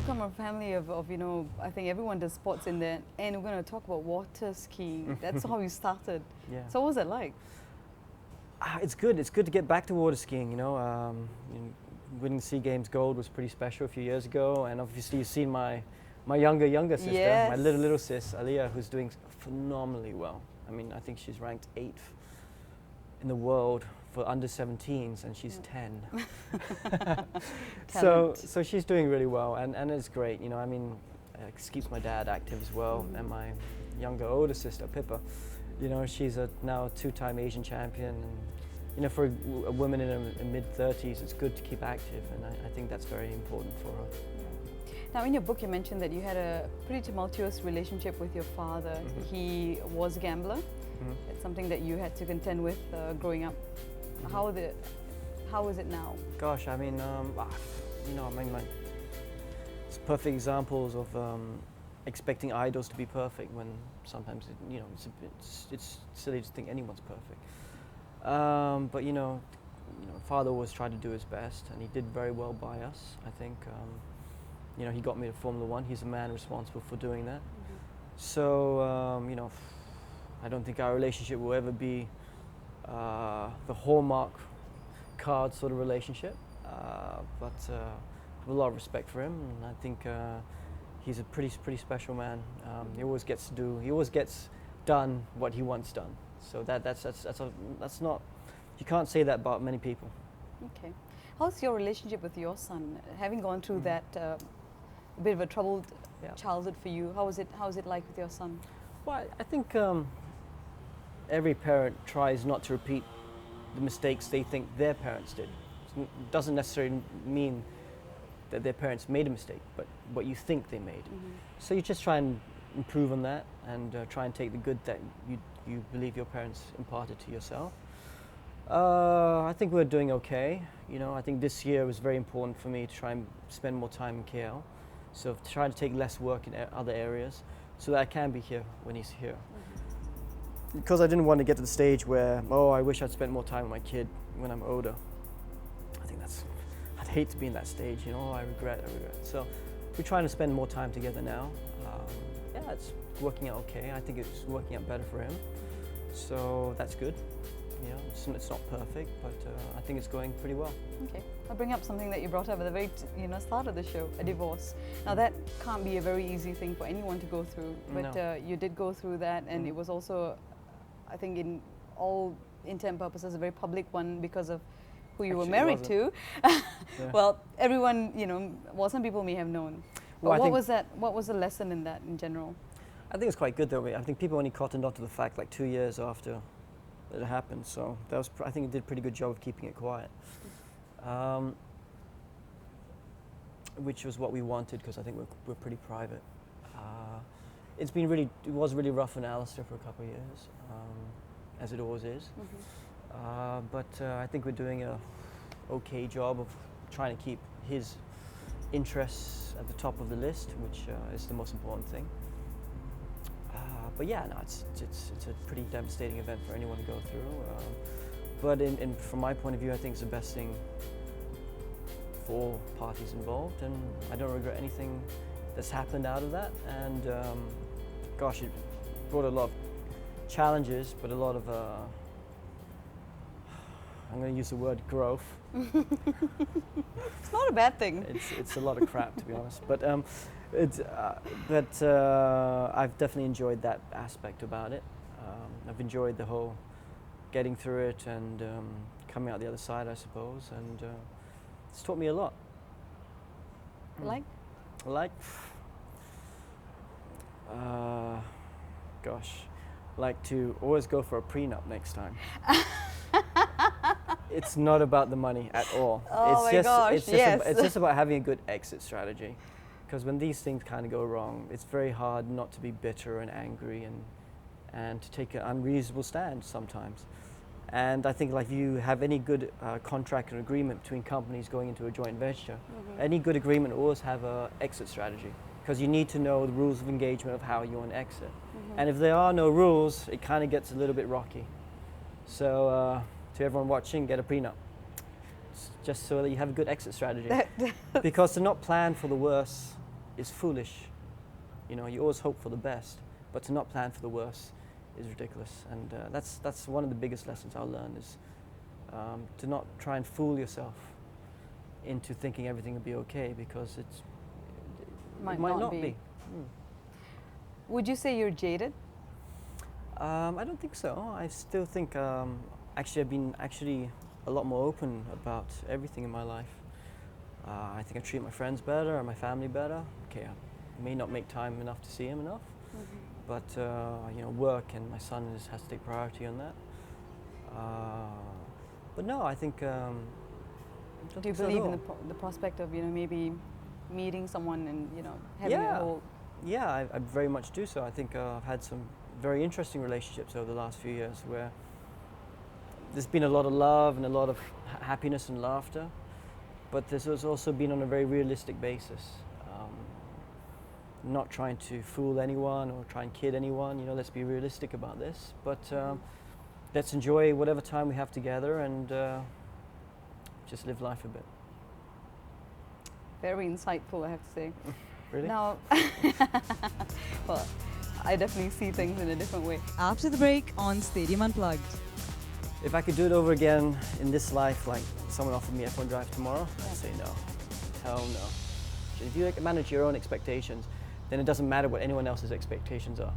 come from a family of, you know, I think everyone does sports in there, and we're going to talk about water skiing. That's how you started. Yeah. So what was it like? It's good. It's good to get back to water skiing. Winning SEA Games gold was pretty special a few years ago, and obviously you've seen my younger sister, Yes. my little sis, Aliyah, who's doing phenomenally well. I mean, I think she's ranked 8th in the world for under 17s, and she's 10. So she's doing really well, and it's great. You know, I mean, it keeps my dad active as well, and my older sister, Pippa. You know, she's now a 2-time Asian champion, and you know, for a woman in her mid-30s, it's good to keep active, and I think that's very important for her. Now, in your book, you mentioned that you had a pretty tumultuous relationship with your father. He was a gambler. It's something that you had to contend with growing up. How is it now? Gosh, I mean, it's perfect examples of expecting idols to be perfect when sometimes it's silly to think anyone's perfect. But father always tried to do his best, and he did very well by us. I think he got me to Formula One. He's the man responsible for doing that. So I don't think our relationship will ever be the hallmark card sort of relationship, but I have a lot of respect for him, and I think he's a pretty special man. He always gets done what he wants done. So that's not, you can't say that about many people. Okay. How's your relationship with your son? Having gone through that bit of a troubled childhood for you, how is it like with your son? Well, I think every parent tries not to repeat the mistakes they think their parents did. It doesn't necessarily mean that their parents made a mistake, but what you think they made. So you just try and improve on that, and try and take the good that you believe your parents imparted to yourself. I think we're doing okay. You know, I think this year was very important for me to try and spend more time in KL. So try to take less work in other areas so that I can be here when he's here. Because I didn't want to get to the stage where, I wish I'd spent more time with my kid when I'm older. I'd hate to be in that stage, I regret. So we're trying to spend more time together now. It's working out okay. I think it's working out better for him. So that's good. It's not perfect, but I think it's going pretty well. Okay, I'll bring up something that you brought up at the very start of the show, a divorce. Now that can't be a very easy thing for anyone to go through, but you did go through that, and it was also, I think in all intent and purposes, a very public one because of who you were married to. Well, everyone, some people may have known. Well, what was the lesson in that in general? I think it's quite good though. I think people only cottoned onto the fact like 2 years after it happened, so that was, I think it did a pretty good job of keeping it quiet, which was what we wanted, because I think we're pretty private. It was really rough on Alistair for a couple of years, as it always is, but I think we're doing a okay job of trying to keep his interests at the top of the list, which is the most important thing. But yeah, no, it's a pretty devastating event for anyone to go through. But from my point of view, I think it's the best thing for all parties involved, and I don't regret anything that's happened out of that. And gosh, it brought a lot of challenges, but a lot of I'm going to use the word growth. It's not a bad thing. It's a lot of crap, to be honest. But I've definitely enjoyed that aspect about it. I've enjoyed the whole getting through it and coming out the other side, I suppose. And it's taught me a lot. Like to always go for a prenup next time. It's not about the money at all. It's just about having a good exit strategy. Because when these things kind of go wrong, it's very hard not to be bitter and angry and to take an unreasonable stand sometimes. And I think like if you have any good contract and agreement between companies going into a joint venture, any good agreement will always have an exit strategy. Because you need to know the rules of engagement of how you want to exit. And if there are no rules, it kind of gets a little bit rocky. So to everyone watching, get a prenup. Just so that you have a good exit strategy. Because to not plan for the worst is foolish. You know, you always hope for the best, but to not plan for the worst is ridiculous. And that's one of the biggest lessons I'll learn is to not try and fool yourself into thinking everything will be okay, because it might not be. Would you say you're jaded? I don't think so. I still think actually I've been a lot more open about everything in my life. I think I treat my friends better and my family better. Okay, I may not make time enough to see him enough, but you know, work and my son has to take priority on that. But no, I think. Do you believe in the prospect of, you know, maybe meeting someone and, you know, having a whole? Yeah, I very much do so. I think I've had some very interesting relationships over the last few years where there's been a lot of love and a lot of happiness and laughter, but this has also been on a very realistic basis. Not trying to fool anyone or try and kid anyone, you know, let's be realistic about this, but let's enjoy whatever time we have together and just live life a bit. Very insightful, I have to say. Really? Now, well, I definitely see things in a different way. After the break on Stadium Unplugged. If I could do it over again in this life, like someone offered me F1 drive tomorrow, I'd say no. Hell no. If you manage your own expectations, then it doesn't matter what anyone else's expectations are.